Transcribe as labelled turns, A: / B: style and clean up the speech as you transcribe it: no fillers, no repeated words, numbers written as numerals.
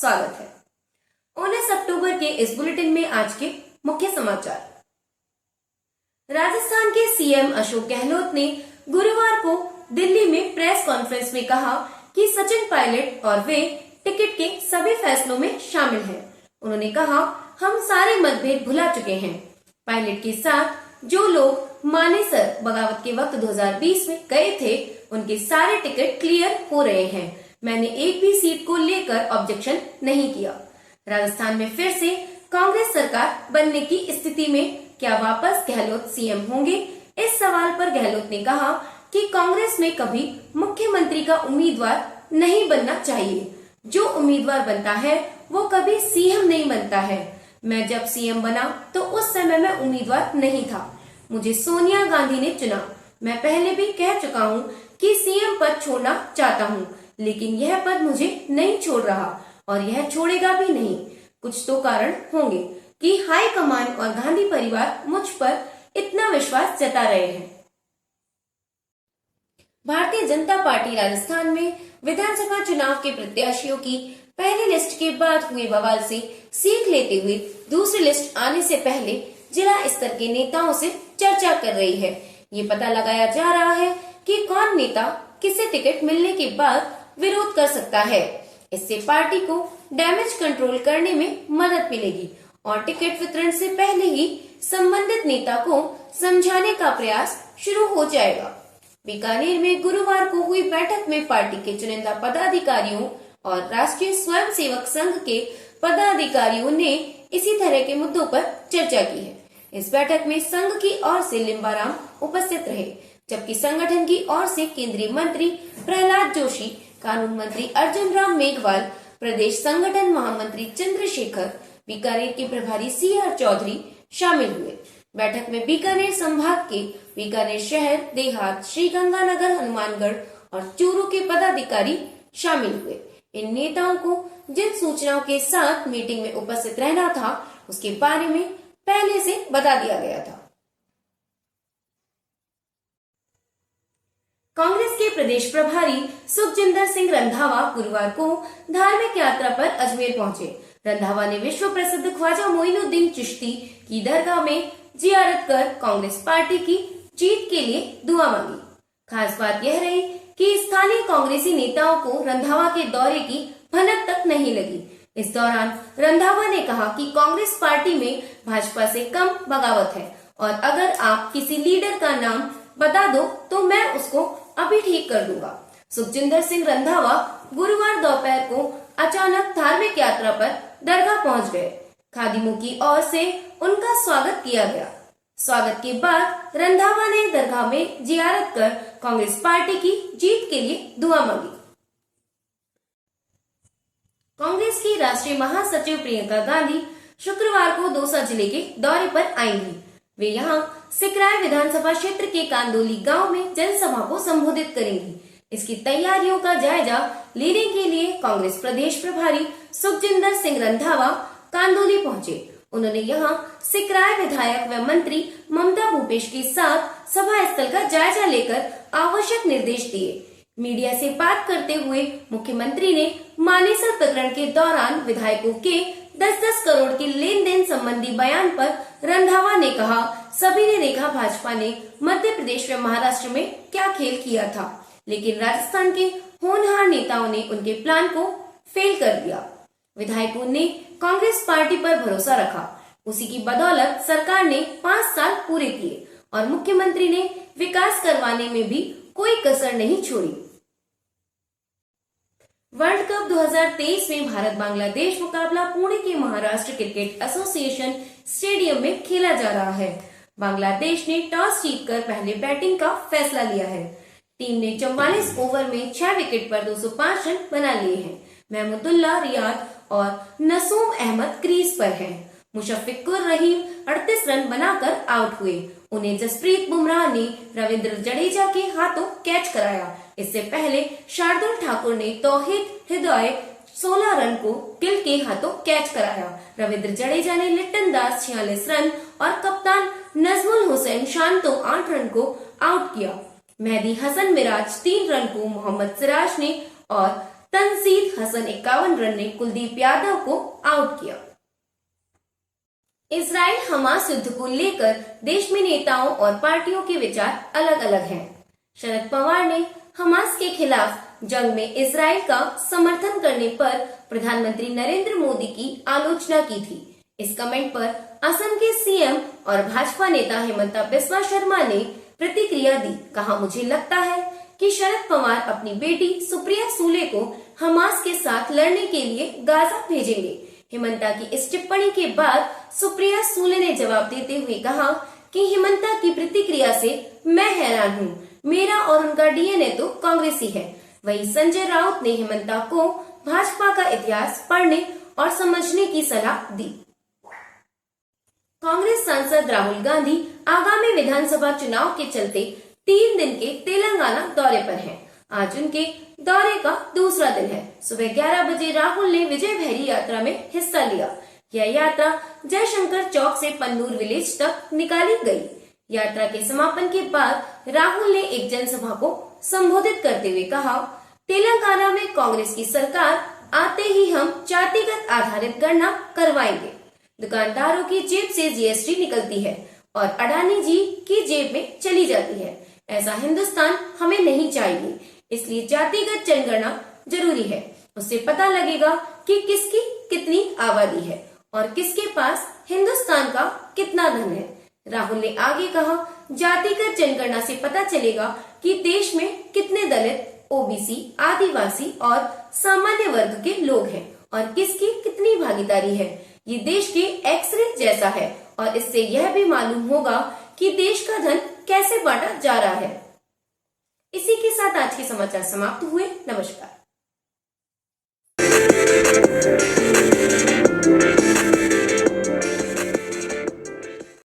A: स्वागत है। 19 अक्टूबर के इस बुलेटिन में आज के मुख्य समाचार। राजस्थान के सीएम अशोक गहलोत ने गुरुवार को दिल्ली में प्रेस कॉन्फ्रेंस में कहा कि सचिन पायलट और वे टिकट के सभी फैसलों में शामिल हैं। उन्होंने कहा, हम सारे मतभेद भुला चुके हैं। पायलट के साथ जो लोग मानेसर बगावत के वक्त 2020 में गए थे, उनके सारे टिकट क्लियर हो रहे हैं। मैंने एक भी सीट को लेकर ऑब्जेक्शन नहीं किया। राजस्थान में फिर से कांग्रेस सरकार बनने की स्थिति में क्या वापस गहलोत सीएम होंगे? इस सवाल पर गहलोत ने कहा कि कांग्रेस में कभी मुख्यमंत्री का उम्मीदवार नहीं बनना चाहिए। जो उम्मीदवार बनता है वो कभी सीएम नहीं बनता है। मैं जब सीएम बना तो उस समय मैं उम्मीदवार नहीं था। मुझे सोनिया गांधी ने चुना। मैं पहले भी कह चुका हूँ कि सीएम पद छोड़ना चाहता हूँ, लेकिन यह पद मुझे नहीं छोड़ रहा और यह छोड़ेगा भी नहीं। कुछ तो कारण होंगे कि हाई कमान और गांधी परिवार मुझ पर इतना विश्वास जता रहे हैं। भारतीय जनता पार्टी राजस्थान में विधानसभा चुनाव के प्रत्याशियों की पहली लिस्ट के बाद हुए बवाल से सीख लेते हुए दूसरी लिस्ट आने से पहले जिला स्तर के नेताओं से चर्चा कर रही है। ये पता लगाया जा रहा है कि कौन नेता किसे टिकट मिलने के बाद विरोध कर सकता है। इससे पार्टी को डैमेज कंट्रोल करने में मदद मिलेगी और टिकट वितरण से पहले ही संबंधित नेता को समझाने का प्रयास शुरू हो जाएगा। बीकानेर में गुरुवार को हुई बैठक में पार्टी के चुनिंदा पदाधिकारियों और राष्ट्रीय स्वयंसेवक संघ के पदाधिकारियों ने इसी तरह के मुद्दों पर चर्चा की है। इस बैठक में संघ की ओर से लिम्बाराम उपस्थित रहे, जबकि संगठन की ओर से केंद्रीय मंत्री प्रहलाद जोशी, कानून मंत्री अर्जुन राम मेघवाल, प्रदेश संगठन महामंत्री चंद्रशेखर, बीकानेर के प्रभारी सीआर चौधरी शामिल हुए। बैठक में बीकानेर संभाग के बीकानेर शहर, देहात, श्रीगंगानगर, हनुमानगढ़ और चूरू के पदाधिकारी शामिल हुए। इन नेताओं को जिन सूचनाओं के साथ मीटिंग में उपस्थित रहना था, उसके बारे में पहले से बता दिया गया था। कांग्रेस के प्रदेश प्रभारी सुखजिंदर सिंह रंधावा गुरुवार को धार्मिक यात्रा पर अजमेर पहुंचे। रंधावा ने विश्व प्रसिद्ध ख्वाजा मोइनुद्दीन चिश्ती की दरगाह में जियारत कर कांग्रेस पार्टी की जीत के लिए दुआ मांगी। खास बात यह रही कि स्थानीय कांग्रेसी नेताओं को रंधावा के दौरे की भनक तक नहीं लगी। इस दौरान रंधावा ने कहा कि कांग्रेस पार्टी में भाजपा से कम बगावत है और अगर आप किसी लीडर का नाम बता दो तो मैं उसको अभी ठीक कर दूंगा। सुखजिंदर सिंह रंधावा गुरुवार दोपहर को अचानक धार्मिक यात्रा पर दरगाह पहुंच गए। खादिमों की ओर से उनका स्वागत किया गया। स्वागत के बाद रंधावा ने दरगाह में जियारत कर कांग्रेस पार्टी की जीत के लिए दुआ मांगी। कांग्रेस की राष्ट्रीय महासचिव प्रियंका गांधी शुक्रवार को दौसा जिले के दौरे पर आएंगी। वे यहां सिकराय विधानसभा क्षेत्र के कांदोली गांव में जनसभा को संबोधित करेंगी। इसकी तैयारियों का जायजा लेने के लिए कांग्रेस प्रदेश प्रभारी सुखजिंदर सिंह रंधावा कांदोली पहुंचे। उन्होंने यहां सिकराय विधायक व मंत्री ममता भूपेश के साथ सभा स्थल का जायजा लेकर आवश्यक निर्देश दिए। मीडिया से बात करते हुए मुख्यमंत्री ने मानेसर प्रकरण के दौरान विधायकों के 10-10 करोड़ के लेन देन संबंधी बयान पर रंधावा ने कहा, सभी ने देखा भाजपा ने मध्य प्रदेश व महाराष्ट्र में क्या खेल किया था, लेकिन राजस्थान के होनहार नेताओं ने उनके प्लान को फेल कर दिया। विधायकों ने कांग्रेस पार्टी पर भरोसा रखा, उसी की बदौलत सरकार ने 5 साल पूरे किए और मुख्यमंत्री ने विकास करवाने में भी कोई कसर नहीं छोड़ी। वर्ल्ड कप 2023 में भारत बांग्लादेश मुकाबला पुणे के महाराष्ट्र क्रिकेट एसोसिएशन स्टेडियम में खेला जा रहा है। बांग्लादेश ने टॉस जीतकर पहले बैटिंग का फैसला लिया है। टीम ने 44 ओवर में 6 विकेट पर 205 रन बना लिए हैं। महमूदुल्लाह रियाद और नसूम अहमद क्रीज पर हैं। मुशफिकुर रहीम 38 रन बनाकर आउट हुए। उन्हें जसप्रीत बुमराह ने रविंद्र जडेजा के हाथों कैच कराया। इससे पहले शार्दुल ठाकुर ने तौहीद हिदायत 16 रन को गिल के हाथों कैच कराया। रविंद्र जडेजा ने लिट्टन दास 46 रन और कप्तान नजमुल हुसैन शांतो 8 रन को आउट किया। मेहदी हसन मिराज 3 रन को मोहम्मद सिराज ने और तनसीद हसन 51 रन ने कुलदीप यादव को आउट किया। इजराइल हमास युद्ध को लेकर देश में नेताओं और पार्टियों के विचार अलग अलग हैं। शरद पवार ने हमास के खिलाफ जंग में इजराइल का समर्थन करने पर प्रधानमंत्री नरेंद्र मोदी की आलोचना की थी। इस कमेंट पर असम के सीएम और भाजपा नेता हिमंता बिस्वा शर्मा ने प्रतिक्रिया दी। कहा, मुझे लगता है कि शरद पवार अपनी बेटी सुप्रिया सूले को हमास के साथ लड़ने के लिए गाजा भेजेंगे। हिमंता की इस टिप्पणी के बाद सुप्रिया सूले ने जवाब देते हुए कहा कि हिमंता की प्रतिक्रिया से मैं हैरान हूँ। मेरा और उनका डीएनए तो कांग्रेसी है। वहीं संजय राउत ने हिमंता को भाजपा का इतिहास पढ़ने और समझने की सलाह दी। कांग्रेस सांसद राहुल गांधी आगामी विधानसभा चुनाव के चलते 3 दिन के तेलंगाना दौरे पर हैं। आज उनके दौरे का दूसरा दिन है। सुबह 11 बजे राहुल ने विजय भैरी यात्रा में हिस्सा लिया। यह यात्रा जयशंकर चौक से पन्नूर विलेज तक निकाली गई। यात्रा के समापन के बाद राहुल ने एक जनसभा को संबोधित करते हुए कहा, तेलंगाना में कांग्रेस की सरकार आते ही हम जातिगत आधारित गणना करवाएंगे। दुकानदारों की जेब से जीएसटी निकलती है और अडानी जी की जेब में चली जाती है। ऐसा हिंदुस्तान हमें नहीं चाहिए। इसलिए जातिगत जनगणना जरूरी है। उससे पता लगेगा कि किसकी कितनी आबादी है और किसके पास हिंदुस्तान का कितना धन है। राहुल ने आगे कहा, जातिगत जनगणना से पता चलेगा कि देश में कितने दलित, ओबीसी, आदिवासी और सामान्य वर्ग के लोग हैं और किसकी कितनी भागीदारी है। ये देश के एक्सरे जैसा है और इससे यह भी मालूम होगा कि देश का धन कैसे बांटा जा रहा है। इसी के साथ आज के समाचार समाप्त हुए। नमस्कार।